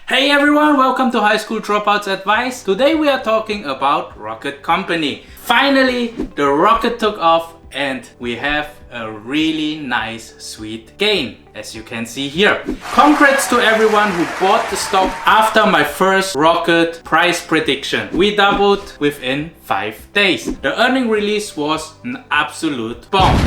Hey everyone, welcome to High School Dropout's Advice. Today we are talking about Rocket Company. Finally, the rocket took off and we have a really nice sweet gain, as you can see here. Congrats to everyone who bought the stock after my first rocket price prediction. We doubled within 5 days. The earning release was an absolute bomb.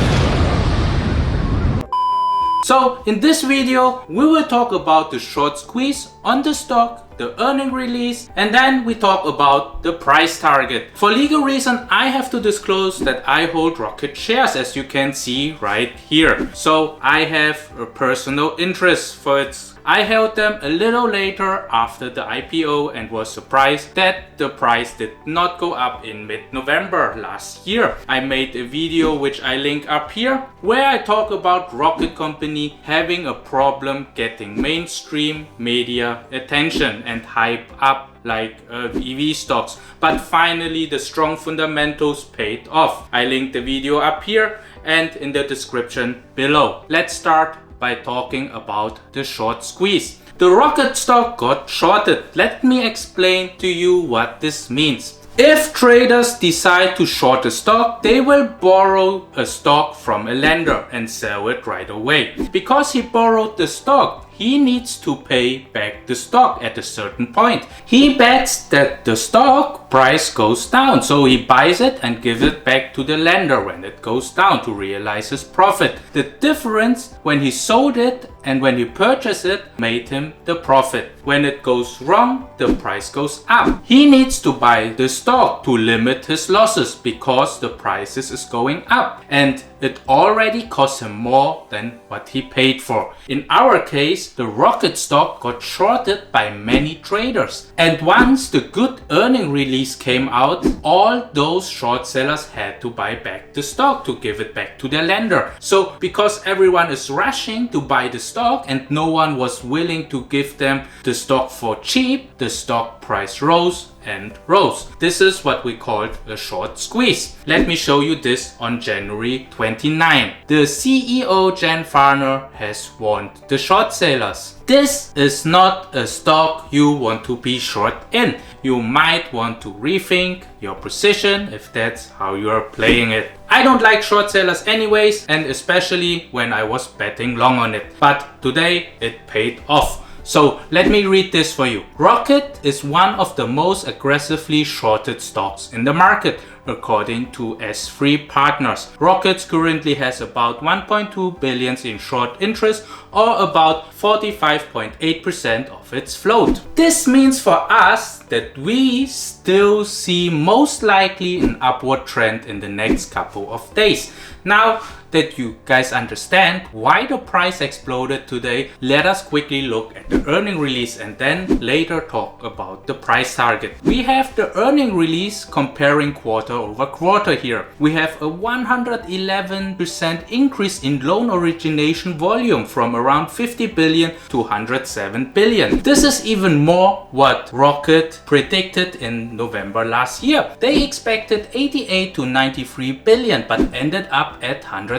So in this video, we will talk about the short squeeze on the stock, the earning release, and then we talk about the price target. For legal reason, I have to disclose that I hold Rocket shares, as you can see right here. So I have a personal interest for it. I held them a little later after the IPO and was surprised that the price did not go up in mid-November last year. I made a video which I link up here where I talk about Rocket Company having a problem getting mainstream media attention and hype up like EV stocks, but finally the strong fundamentals paid off. I link the video up here and in the description below. Let's start by talking about the short squeeze. The rocket stock got shorted. Let me explain to you what this means. If traders decide to short a stock, they will borrow a stock from a lender and sell it right away. Because he borrowed the stock, he needs to pay back the stock at a certain point. He bets that the stock price goes down, so he buys it and gives it back to the lender when it goes down to realize his profit. The difference when he sold it and when he purchased it made him the profit. When it goes wrong, the price goes up. He needs to buy the stock to limit his losses because the prices is going up and it already cost him more than what he paid for. In our case, the rocket stock got shorted by many traders. And once the good earning release came out, all those short sellers had to buy back the stock to give it back to their lender. So because everyone is rushing to buy the stock and no one was willing to give them the stock for cheap, the stock price rose and rose. This is what we called a short squeeze. Let me show you this on January 29. The CEO Jan Farner has warned the short sellers. This is not a stock you want to be short in. You might want to rethink your position if that's how you are playing it. I don't like short sellers anyways, and especially when I was betting long on it. But today it paid off. So let me read this for you. Rocket is one of the most aggressively shorted stocks in the market, according to S3 Partners. Rocket currently has about 1.2 billion in short interest, or about 45.8% of its float. This means for us that we still see most likely an upward trend in the next couple of days. Now that you guys understand why the price exploded today, let us quickly look at the earning release and then later talk about the price target. We have the earning release comparing quarter over quarter here. We have a 111% increase in loan origination volume from around 50 billion to 107 billion. This is even more what Rocket predicted in November last year. They expected 88 to 93 billion but ended up at 107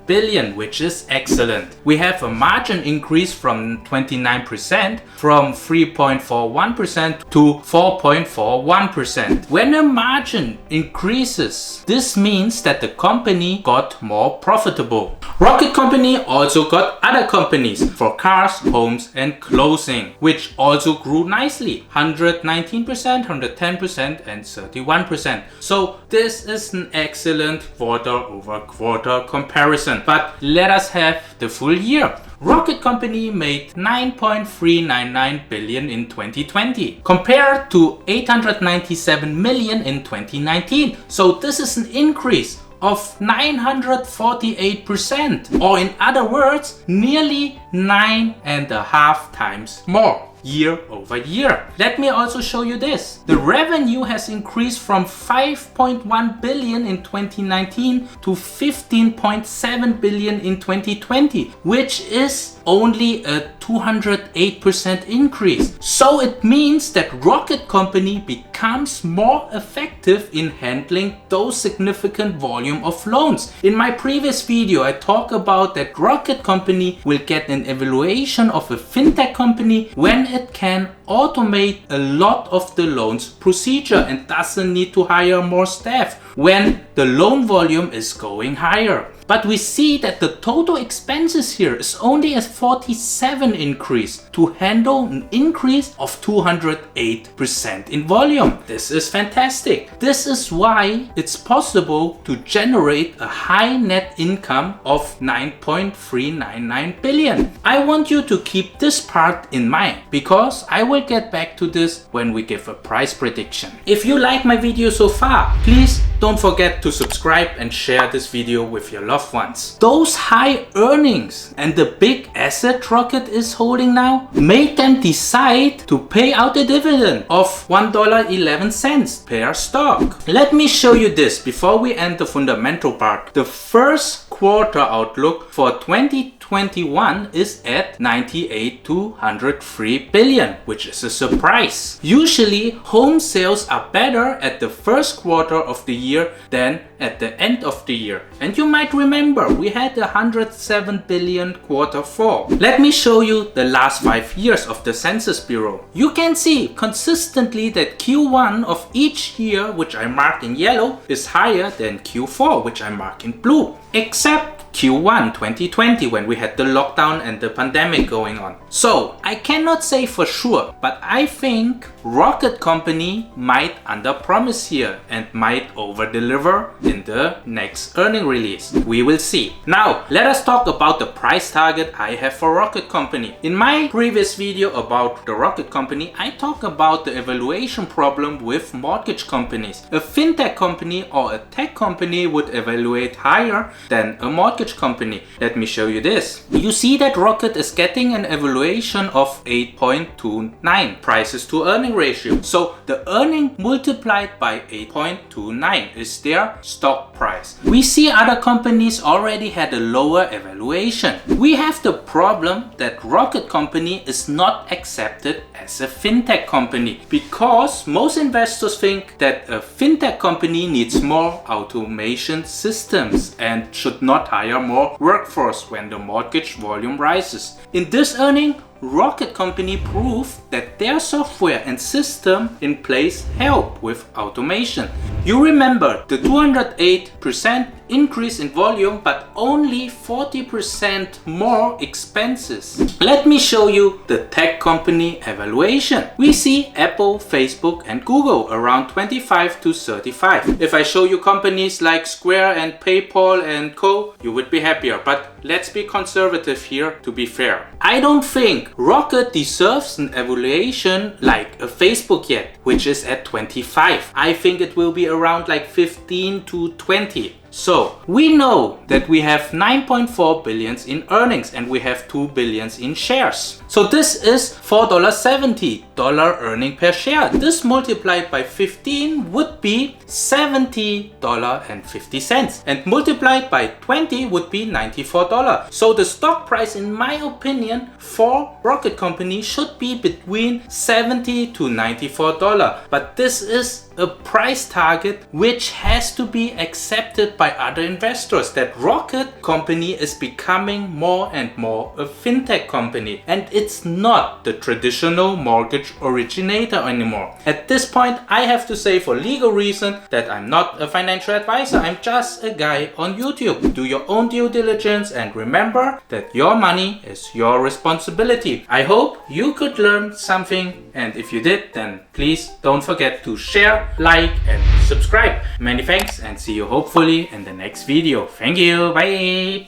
billion, which is excellent. We have a margin increase from 29% from 3.41% to 4.41%. When a margin increases, this means that the company got more profitable. Rocket Company also got other companies for cars, homes and clothing, which also grew nicely, 119%, 110% and 31%. So this is an excellent quarter over quarter comparison. But let us have the full year. Rocket Company made 9.399 billion in 2020 compared to 897 million in 2019. So this is an increase of 948%, or in other words, nearly 9.5 times more year over year. Let me also show you this. The revenue has increased from 5.1 billion in 2019 to 15.7 billion in 2020, which is only a 208% increase. So it means that Rocket Company becomes more effective in handling those significant volume of loans. In my previous video, I talked about that Rocket Company will get an evaluation of a fintech company when it can automate a lot of the loans procedure and doesn't need to hire more staff when the loan volume is going higher. But we see that the total expenses here is only a 47 increase to handle an increase of 208% in volume. This is fantastic. This is why it's possible to generate a high net income of 9.399 billion. I want you to keep this part in mind because I will get back to this when we give a price prediction. If you like my video so far, please don't forget to subscribe and share this video with your loved ones. Those high earnings and the big asset Rocket is holding now made them decide to pay out a dividend of $1.11 per stock. Let me show you this before we end the fundamental part. The first quarter outlook for 2021 is at 98 to 103 billion, which is a surprise. Usually home sales are better at the first quarter of the year than at the end of the year. And you might remember we had 107 billion quarter 4. Let me show you the last 5 years of the Census Bureau. You can see consistently that Q1 of each year, which I mark in yellow, is higher than Q4, which I mark in blue, except Q1 2020 when we had the lockdown and the pandemic going on. So I cannot say for sure, but I think Rocket Company might underpromise here and might overdeliver in the next earning release. We will see. Now let us talk about the price target I have for Rocket Company. In my previous video about the Rocket Company, I talk about the evaluation problem with mortgage companies. A fintech company or a tech company would evaluate higher than a mortgage company. Let me show you this. You see that Rocket is getting an evaluation of 8.29 prices to earning ratio. So the earning multiplied by 8.29 is their stock price. We see other companies already had a lower evaluation. We have the problem that Rocket Company is not accepted as a fintech company because most investors think that a fintech company needs more automation systems and should not hire more workforce when the mortgage volume rises. In this earning, Rocket Company proved that their software and system in place help with automation. You remember the 208% increase in volume but only 40% more expenses. Let me show you the tech company evaluation. We see Apple, Facebook and Google around 25 to 35. If I show you companies like Square and PayPal and Co, you would be happier, but let's be conservative here to be fair. I don't think Rocket deserves an evaluation like a Facebook yet, which is at 25. I think it will be around like 15 to 20. So we know that we have 9.4 billions in earnings and we have 2 billions in shares. So this is $4.70 earning per share. This multiplied by 15 would be $70.50 and multiplied by 20 would be $94. So the stock price, in my opinion, for Rocket Company should be between $70 to $94. But this is a price target which has to be accepted by other investors, that Rocket Company is becoming more and more a fintech company and it's not the traditional mortgage originator anymore. At this point I have to say for legal reason that I'm not a financial advisor, I'm just a guy on YouTube. Do your own due diligence and remember that your money is your responsibility. I hope you could learn something, and if you did, then please don't forget to share, like and subscribe. Many thanks and see you hopefully in the next video. Thank you. Bye.